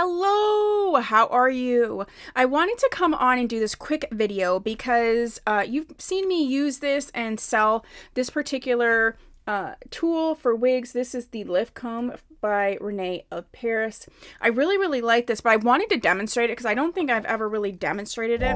Hello, how are you? I wanted to come on and do this quick video because you've seen me use this and sell this particular tool for wigs. This is the Lift Comb by Rene of Paris. I really like this, but I wanted to demonstrate it because I don't think I've ever really demonstrated it.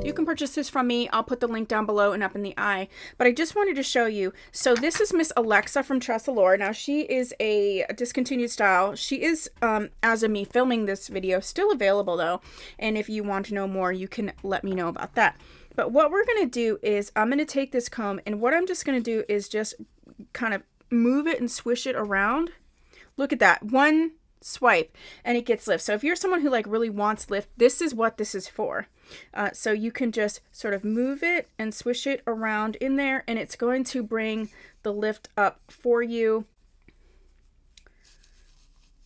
You can purchase this from me. I'll put the link down below and up in the eye. But I just wanted to show you. So this is Miss Alexa from Tressalore. Now she is a discontinued style. She is, as of me filming this video, still available though. And if you want to know more, you can let me know about that. But what we're going to do is I'm going to take this comb, and what I'm just going to do is just kind of move it and swish it around. Look at that. One swipe and it gets lift. So if you're someone who like really wants lift, this is what this is for. So you can just sort of move it and swish it around in there, and it's going to bring the lift up for you.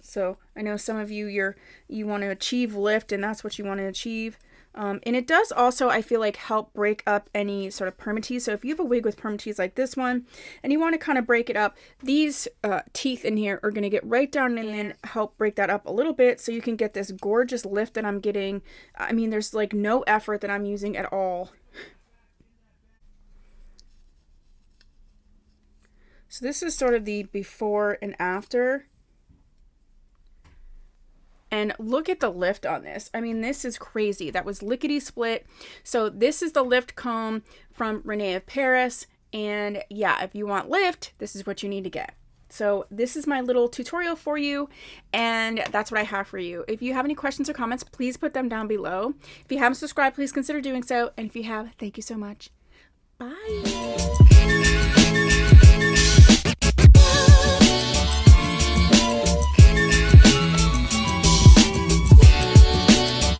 So I know some of you, you want to achieve lift, and that's what you want to achieve. And it does also, I feel like, help break up any sort of permatease. So if you have a wig with permatease like this one, and you want to kind of break it up, these teeth in here are going to get right down in and help break that up a little bit, so you can get this gorgeous lift that I'm getting. I mean, there's like no effort that I'm using at all. So this is sort of the before and after. And look at the lift on this. I mean, this is crazy. That was lickety split. So this is the Lift Comb from Rene of Paris. And yeah, if you want lift, this is what you need to get. So this is my little tutorial for you, and that's what I have for you. If you have any questions or comments, please put them down below. If you haven't subscribed, please consider doing so. And if you have, thank you so much. Bye.